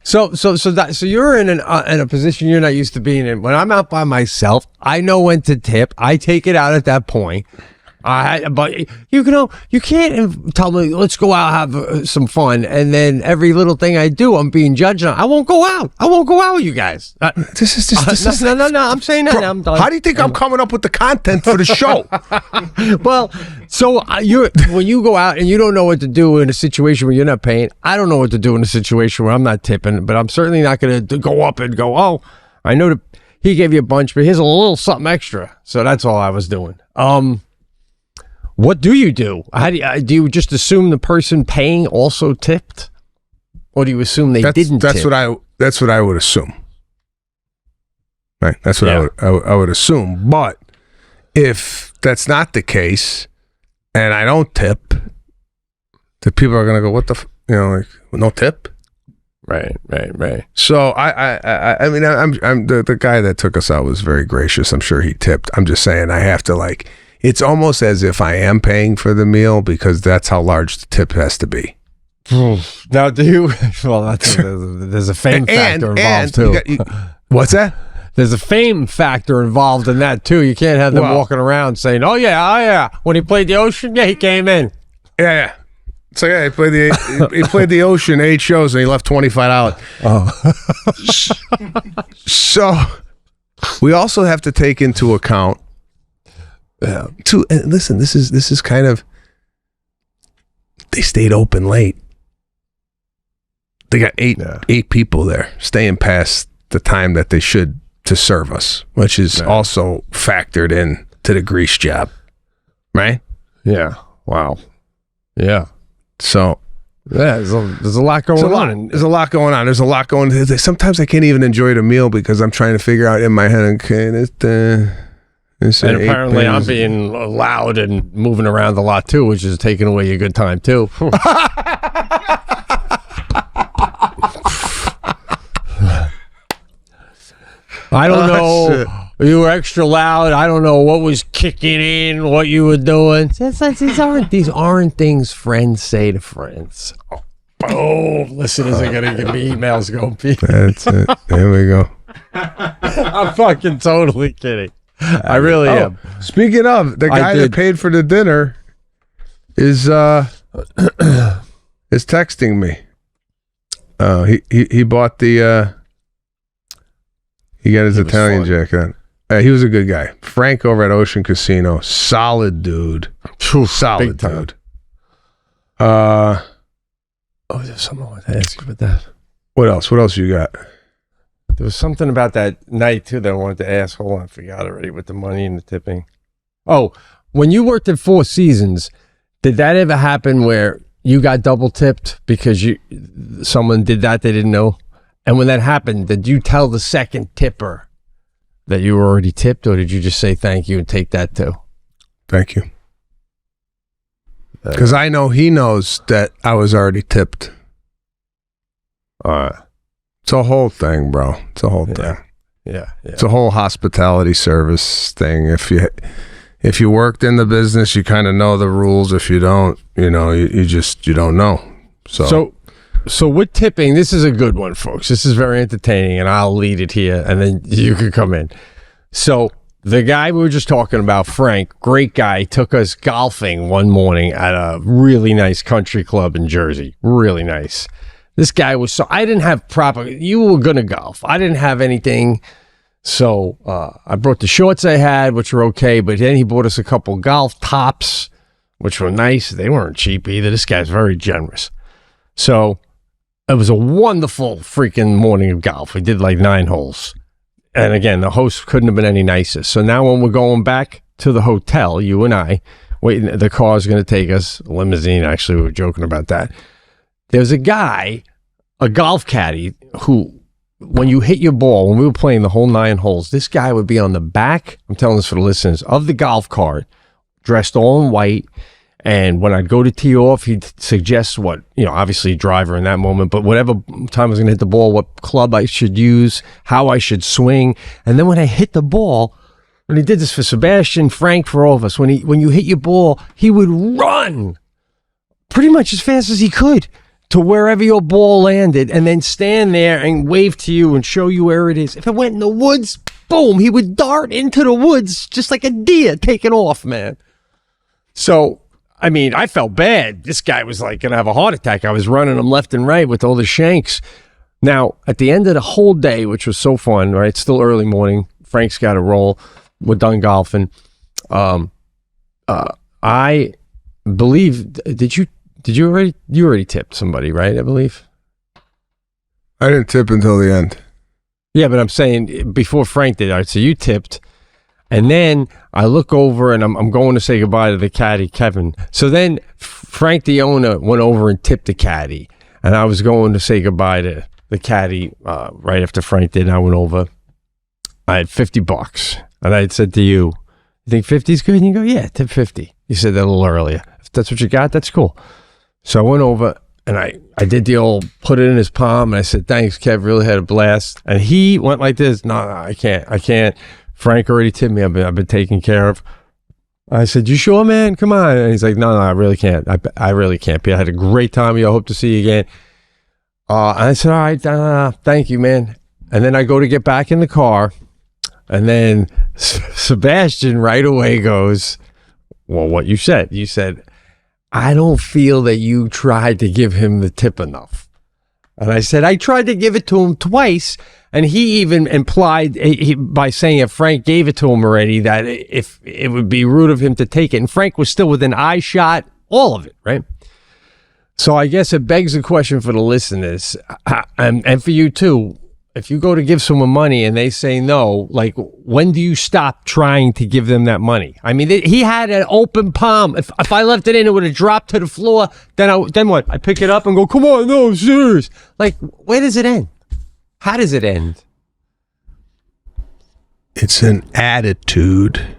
So you're in a position you're not used to being in. When I'm out by myself, I know when to tip. I take it out at that point. But you can't tell me let's go out have some fun, and then every little thing I do I'm being judged on. I won't go out with you guys. This is no. I'm saying that. Bro, I'm done. How do you think I'm coming up with the content for the show? Well, so when you go out and you don't know what to do in a situation where you're not paying, I don't know what to do in a situation where I'm not tipping. But I'm certainly not going to go up and go, oh, I know he gave you a bunch, but here's a little something extra. So that's all I was doing. What do you do? How do you just assume the person paying also tipped, or do you assume they didn't? That's what I would assume. Right. That's what I would assume. But if that's not the case, and I don't tip, the people are gonna go, "What the? Like no tip." Right. So I mean, I'm the guy that took us out was very gracious. I'm sure he tipped. I'm just saying I have to like. It's almost as if I am paying for the meal because that's how large the tip has to be. Now, do you? Well, there's a fame factor involved too. What's that? There's a fame factor involved in that too. You can't have them walking around saying, "Oh yeah." When he played the Ocean, he came in. Yeah. So he played the Ocean 8 shows and he left $25. Oh. So we also have to take into account. Listen, this is kind of, they stayed open late. They got eight people there staying past the time that they should to serve us, which is also factored in to the grease job, right? Yeah. Wow. Yeah. So there's a lot going on. There's a lot going on. There's a lot going on. Sometimes I can't even enjoy the meal because I'm trying to figure out in my head, okay, and apparently I'm being loud and moving around a lot too, which is taking away your good time too. I don't know. You were extra loud. I don't know what was kicking in, what you were doing. These aren't things friends say to friends. Oh, listeners are going to give me emails going, Pete. That's it. There we go. I'm fucking totally kidding. I really am. Speaking of, the guy that paid for the dinner is texting me. He bought the He got his Italian jacket on. He was a good guy. Frank over at Ocean Casino, solid dude. Solid dude. There's something I wanted to ask you about that. What else? What else you got? There was something about that night, too, that I wanted to ask. Hold on, I forgot already with the money and the tipping. Oh, when you worked at Four Seasons, did that ever happen where you got double tipped because someone did that they didn't know? And when that happened, did you tell the second tipper that you were already tipped, or did you just say thank you and take that too? Thank you. Because I know he knows that I was already tipped. It's a whole thing, bro. It's a whole thing. Yeah. It's a whole hospitality service thing. If you worked in the business, you kind of know the rules. If you don't, you don't know. So with tipping, this is a good one, folks. This is very entertaining, and I'll lead it here, and then you can come in. So the guy we were just talking about, Frank, great guy, took us golfing one morning at a really nice country club in Jersey. Really nice. This guy was I didn't have you were going to golf. I didn't have anything. So I brought the shorts I had, which were okay, but then he bought us a couple golf tops, which were nice. They weren't cheap either. This guy's very generous. So it was a wonderful freaking morning of golf. We did like 9 holes. And again, the host couldn't have been any nicer. So now when we're going back to the hotel, you and I, waiting, the car's going to take us, a limousine, actually, we were joking about that. There's a guy, a golf caddy, who, when you hit your ball, when we were playing the whole 9 holes, this guy would be on the back, I'm telling this for the listeners, of the golf cart, dressed all in white. And when I'd go to tee off, he'd suggest obviously driver in that moment, but whatever time I was going to hit the ball, what club I should use, how I should swing. And then when I hit the ball, and he did this for Sebastian, Frank, for all of us, when you hit your ball, he would run pretty much as fast as he could to wherever your ball landed, and then stand there and wave to you and show you where it is. If it went in the woods, boom, he would dart into the woods just like a deer taking off, man. So, I mean, I felt bad. This guy was like going to have a heart attack. I was running him left and right with all the shanks. Now, at the end of the whole day, which was so fun, right? It's still early morning. Frank's got to roll. We're done golfing. I believe, you already tipped somebody, right? I believe. I didn't tip until the end. Yeah, but I'm saying before Frank did. All right, so you tipped. And then I look over and I'm going to say goodbye to the caddy, Kevin. So then Frank, the owner, went over and tipped the caddy. And I was going to say goodbye to the caddy right after Frank did. And I went over. I had $50. And I had said to you think 50 is good? And you go, yeah, tip 50. You said that a little earlier. If that's what you got, that's cool. So I went over and I did the old put it in his palm. And I said, thanks, Kev. Really had a blast. And he went like this. No, I can't. Frank already tipped me. I've been taken care of. I said, you sure, man? Come on. And he's like, no, I really can't. I really can't, Pete. I had a great time. I hope to see you again. And I said, all right, thank you, man. And then I go to get back in the car. And then Sebastian right away goes, well, what you said. You said, I don't feel that you tried to give him the tip enough. And I said, I tried to give it to him twice. And he even implied by saying if Frank gave it to him already, that if it would be rude of him to take it. And Frank was still within eye shot, all of it, right? So I guess it begs the question for the listeners, and for you too. If you go to give someone money and they say no, like, when do you stop trying to give them that money? I mean, he had an open palm. If I left it in, it would have dropped to the floor. Then what? I pick it up and go, come on, no, serious. Like, where does it end? How does it end? It's an attitude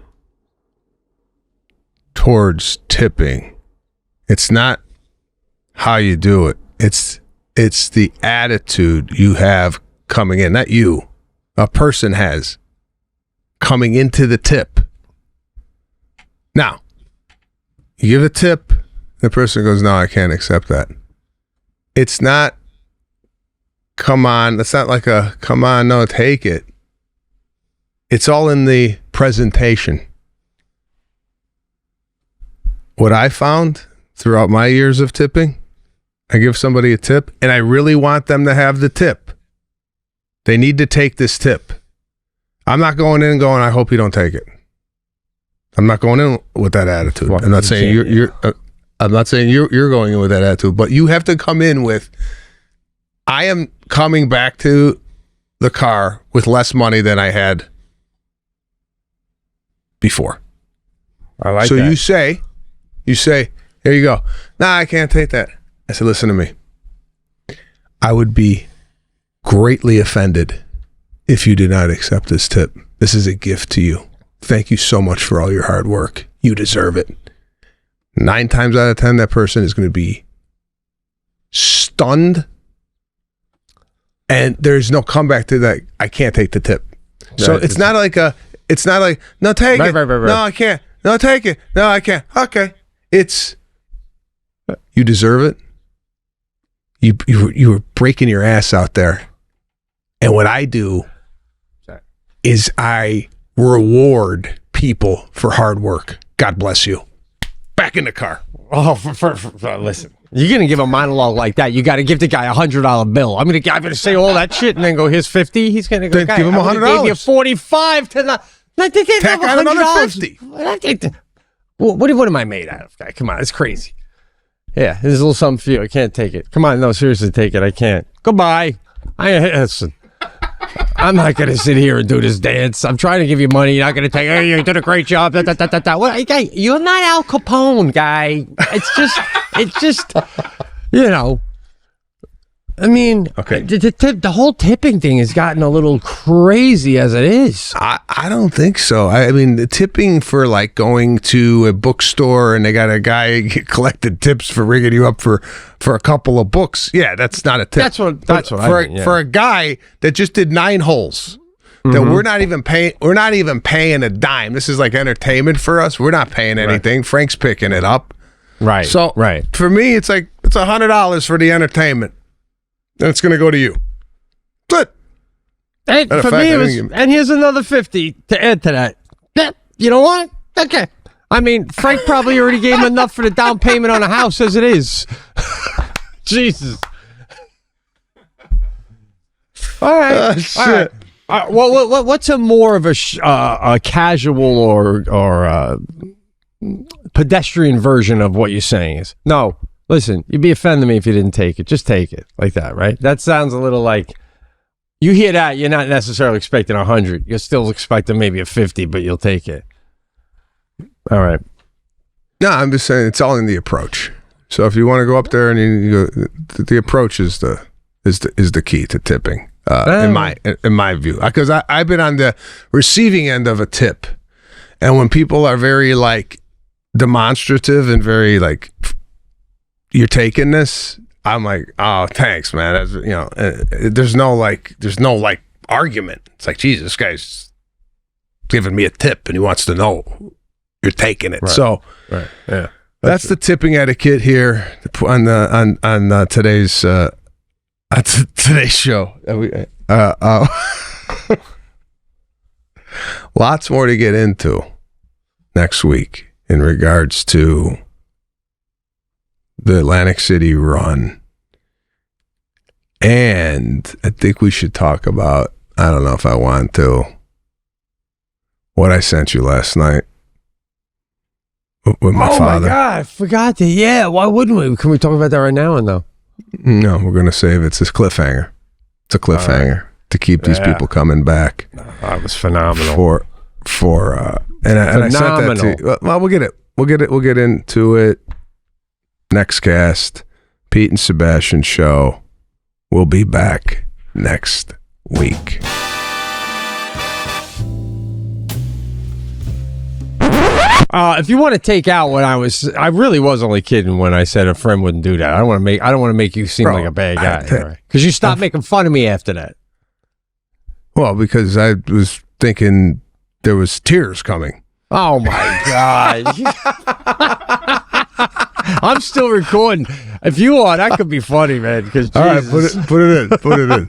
towards tipping. It's not how you do it. It's the attitude you have coming in, not you. A person has coming into the tip. Now, you give a tip, the person goes, no, I can't accept that. It's not, come on. It's not like a, come on, no, take it. It's all in the presentation. What I found throughout my years of tipping, I give somebody a tip and I really want them to have the tip. They need to take this tip. I'm not going in going, I hope you don't take it. I'm not going in with that attitude. I'm not saying I'm not saying you're going in with that attitude, but you have to come in with, I am coming back to the car with less money than I had before. I like so that. you say, here you go. Nah, I can't take that. I said, listen to me. I would be greatly offended if you did not accept this tip. This is a gift to you. Thank you so much for all your hard work. You deserve it. 9 times out of 10, that person is going to be stunned. And there's no comeback to that. I can't take the tip. So it's not like, no, take it. Right. No, I can't. No, take it. No, I can't. Okay. It's, you deserve it. You were breaking your ass out there. And what I do is I reward people for hard work. God bless you. Back in the car. Oh, listen. You're gonna give a monologue like that. You got to give the guy $100 bill. I'm gonna say all that shit and then go, here's 50. He's gonna go, Then give him $100. Gave you 45 to the. Tack on another 50. What am I made out of, guy? Come on, it's crazy. Yeah, there's a little something for you. I can't take it. Come on, no, seriously, take it. I can't. Goodbye. Listen. I'm not gonna sit here and do this dance. I'm trying to give you money. You're not gonna take. Hey, you did a great job. What, guy? You're not Al Capone, guy. It's just, you know. I mean, okay. The whole tipping thing has gotten a little crazy as it is. I don't think so. I mean, the tipping for like going to a bookstore and they got a guy collected tips for rigging you up for a couple of books. Yeah, that's not a tip. That's what I mean, yeah. For a guy that just did 9 holes. That we're not even paying a dime. This is like entertainment for us. We're not paying anything. Right. Frank's picking it up. Right. So for me, it's like it's $100 for the entertainment. And it's going to go to you. That's it. Hey, for me, it was, and here's another 50 to add to that. Yeah, you know what? Okay. I mean, Frank probably already gave him enough for the down payment on a house as it is. Jesus. All right. Shit. All right. What's a more of a casual or pedestrian version of what you're saying is? No. Listen, you'd be offending me if you didn't take it. Just take it like that, right? That sounds a little like you hear that. You're not necessarily expecting 100. You're still expecting maybe a 50, but you'll take it. All right. No, I'm just saying it's all in the approach. So if you want to go up there and you go, the approach is the key to tipping, in my view. Because I've been on the receiving end of a tip, and when people are very like demonstrative and very like, you're taking this, I'm like, oh, thanks, man. That's, you know, there's no argument. It's like, Jesus, this guy's giving me a tip and he wants to know you're taking it. Right. So, yeah, that's the tipping etiquette here on today's show. Lots more to get into next week in regards to the Atlantic City run. And I think we should talk about, I don't know if I want to, what I sent you last night with my father. Oh my God, I forgot that. Yeah, why wouldn't we? Can we talk about that right now or no? No, we're going to save it. It's a cliffhanger. It's a cliffhanger to keep these people coming back. That was phenomenal. And I sent that to you. Well, we'll get into it. Next cast, Pete and Sebastian show. We'll be back next week. If you want to take out what I really was only kidding when I said a friend wouldn't do that. I don't want to make you seem like a bad guy, because you stopped making fun of me after that. Well, because I was thinking there was tears coming. Oh my God. I'm still recording. If you want, that could be funny, man. Because all right, put it in.